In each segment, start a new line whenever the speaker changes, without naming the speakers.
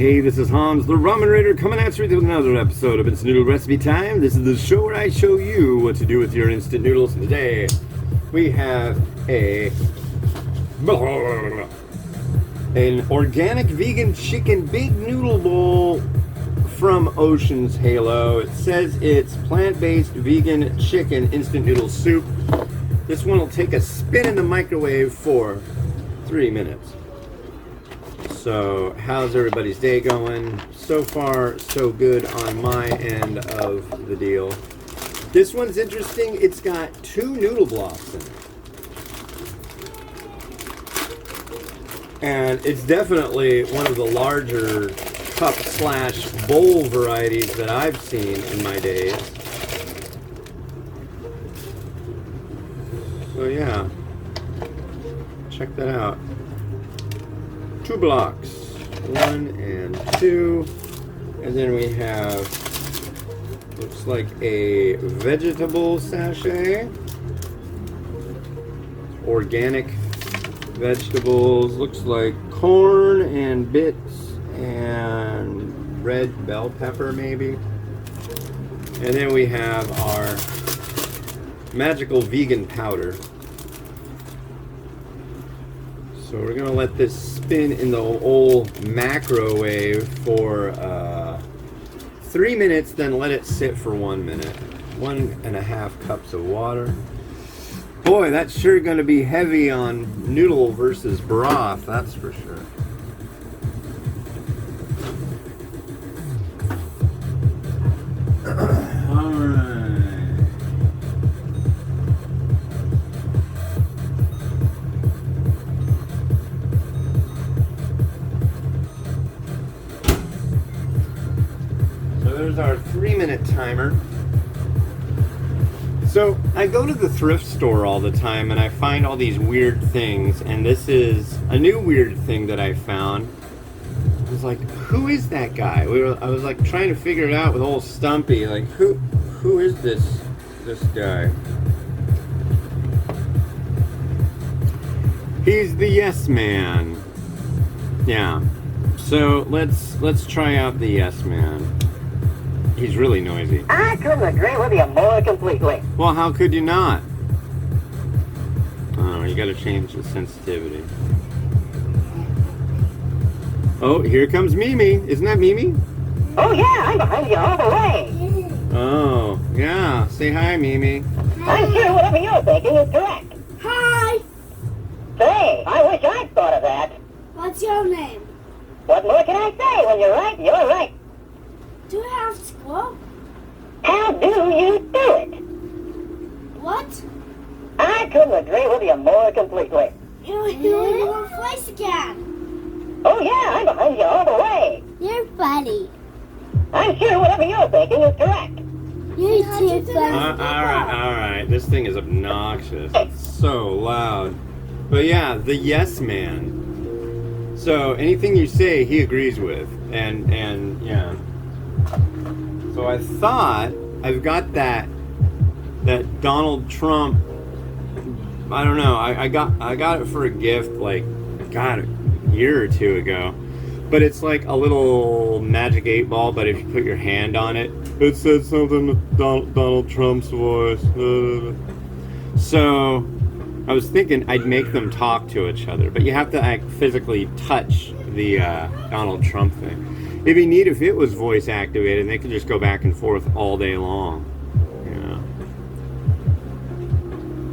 Hey, this is Hans, the Ramen Raider, coming at you with another episode of It's Noodle Recipe Time. This is the show where I show you what to do with your instant noodles. And today, we have an organic vegan chicken big noodle bowl from Ocean's Halo. It says it's plant-based vegan chicken instant noodle soup. This one will take a spin in the microwave for 3 minutes. So, how's everybody's day going? So far, so good on my end of the deal. This one's interesting. It's got 2 noodle blocks in it. And it's definitely one of the larger cup/bowl varieties that I've seen in my days. So yeah, check that out. 2 blocks, 1 and 2, and then we have, looks like a vegetable sachet, organic vegetables, looks like corn and bits and red bell pepper maybe, and then we have our magical vegan powder. So we're gonna let this spin in the old macrowave for 3 minutes, then let it sit for 1 minute. 1.5 cups of water. Boy, that's sure gonna be heavy on noodle versus broth, that's for sure. There's our 3-minute timer. So I go to the thrift store all the time and I find all these weird things, and this is a new weird thing that I found. I was like, who is that guy? I was like trying to figure it out with old Stumpy, like who is this guy? He's the yes man. Yeah. So let's try out the yes man. He's really noisy.
I couldn't agree with you more completely.
Well, how could you not? Oh, you gotta change the sensitivity. Oh, here comes Mimi. Isn't that Mimi?
Oh yeah, I'm behind you all the way.
Oh, yeah. Say hi, Mimi.
I'm sure whatever you're thinking is correct.
Hi!
Say, I wish I'd thought of that.
What's your name?
What more can I say? When you're right, you're right.
Do you have school?
How do you do it?
What?
I couldn't agree with you more completely.
You're in your place again.
Oh yeah, I'm behind you all the way.
You're funny.
I'm sure whatever you're thinking is correct.
You're too funny.
All right. This thing is obnoxious. It's so loud. But yeah, the yes man. So anything you say, he agrees with, and yeah. So I thought I've got that Donald Trump. I don't know. I got it for a gift like a year or 2 ago. But it's like a little magic 8-ball. But if you put your hand on it, it says something with Donald Trump's voice. So I was thinking I'd make them talk to each other, but you have to physically touch the Donald Trump thing. It'd be neat if it was voice activated and they could just go back and forth all day long. Yeah.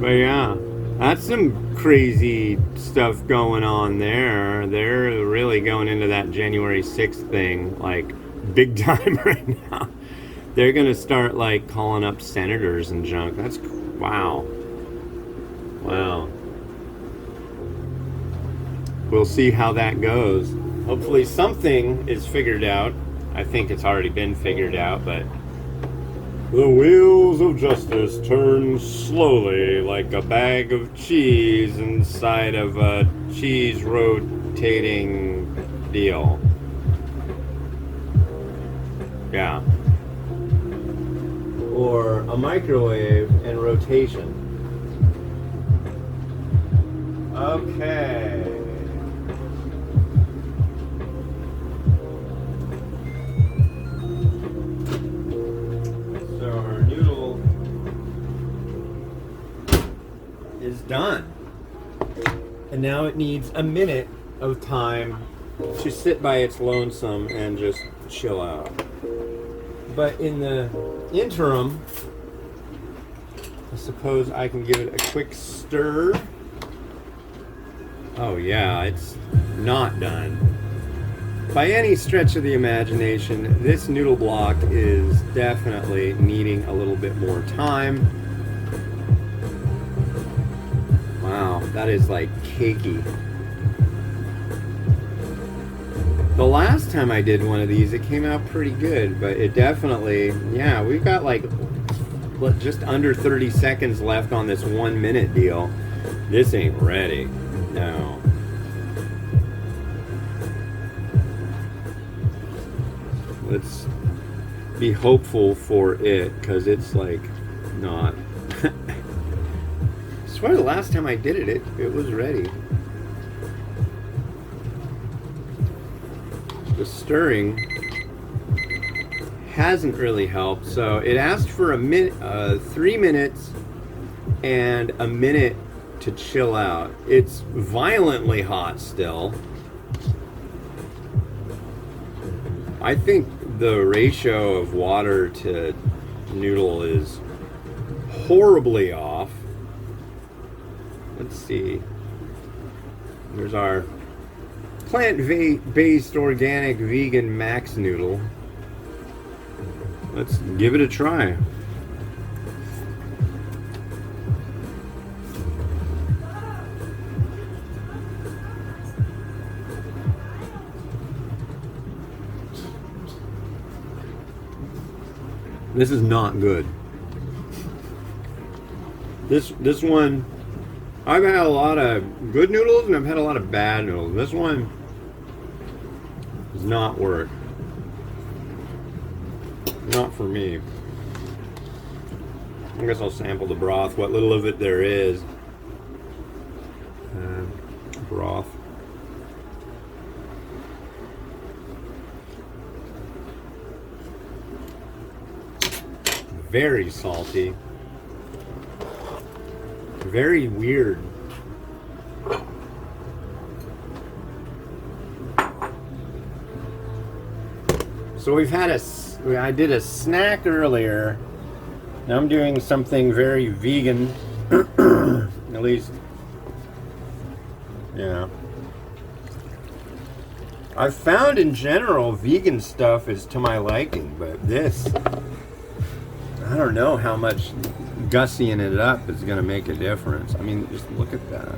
But yeah, that's some crazy stuff going on there. They're really going into that January 6th thing, like, big time right now. They're going to start, like, calling up senators and junk. That's, wow. Wow. We'll see how that goes. Hopefully something is figured out. I think it's already been figured out, but the wheels of justice turn slowly like a bag of cheese inside of a cheese rotating deal. Yeah. Or a microwave in rotation. Okay. done. And now it needs a minute of time to sit by its lonesome and just chill out. But in the interim, I suppose I can give it a quick stir. Oh yeah, it's not done. By any stretch of the imagination, this noodle block is definitely needing a little bit more time. Wow, that is like cakey. The last time I did one of these, it came out pretty good, but it definitely, yeah, we've got like just under 30 seconds left on this 1 minute deal. This ain't ready. No. Let's be hopeful for it, because it's like not. I swear the last time I did it, it was ready. The stirring hasn't really helped, so it asked for a minute, 3 minutes and a minute to chill out. It's violently hot still. I think the ratio of water to noodle is horribly off. Let's see. There's our plant-based organic vegan max noodle. Let's give it a try. This is not good. This one, I've had a lot of good noodles and I've had a lot of bad noodles. This one does not work. Not for me. I guess I'll sample the broth, what little of it there is. Broth. Very salty. Very weird. So we've had I did a snack earlier. Now I'm doing something very vegan. At least, yeah. I've found in general vegan stuff is to my liking, but this, I don't know how much gussying it up is going to make a difference. I mean, just look at that.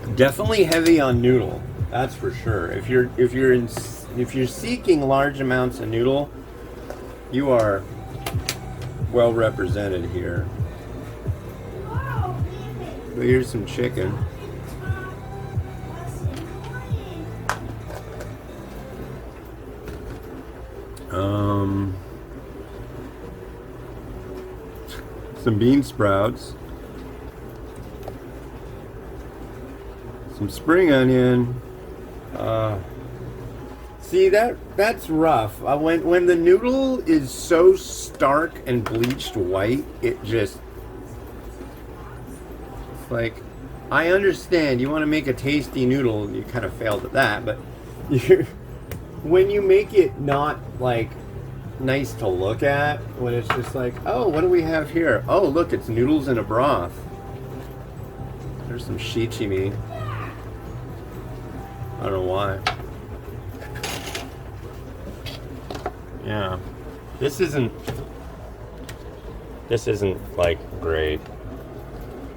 Yeah. Definitely heavy on noodle. That's for sure. If you're seeking large amounts of noodle, you are well represented here. But here's some chicken. Some bean sprouts, some spring onion. See, that's rough. When the noodle is so stark and bleached white, it just, it's like, I understand you want to make a tasty noodle, you kind of failed at that, but when you make it not like nice to look at, when it's just like, oh, what do we have here? Oh, look, it's noodles in a broth. There's some shichimi. I don't know why. Yeah, this isn't like great.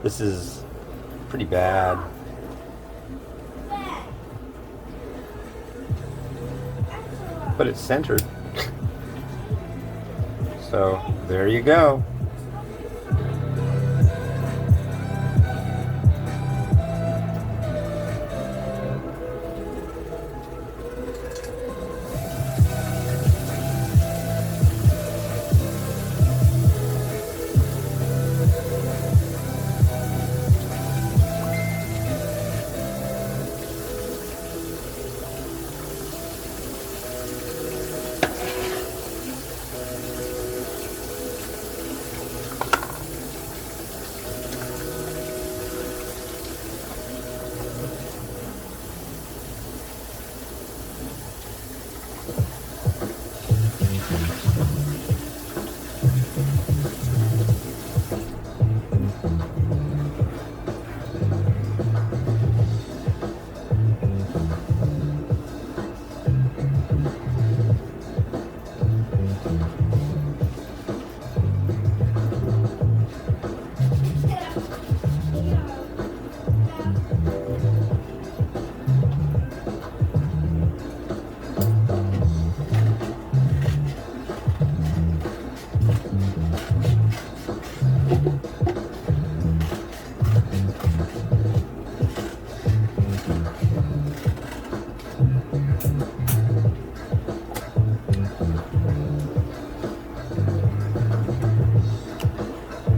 This is pretty bad. But it's centered. So there you go.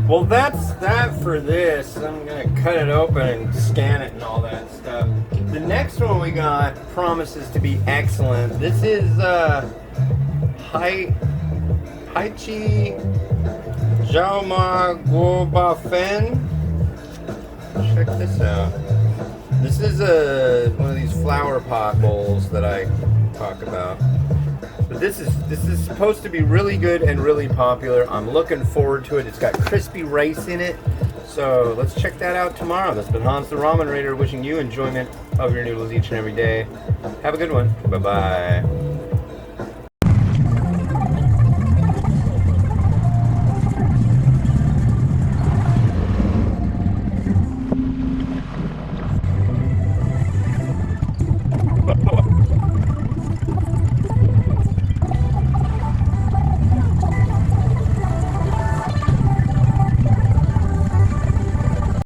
Well, that's that for this. I'm gonna cut it open and scan it and all that stuff. The next one we got promises to be excellent. This is Haichi Jaoma Guobafen. Check this out. This is one of these flower pot bowls that I talk about. But this is supposed to be really good and really popular. I'm looking forward to it. It's got crispy rice in it. So let's check that out tomorrow. That's been Hans the Ramen Raider wishing you enjoyment of your noodles each and every day. Have a good one. Bye-bye.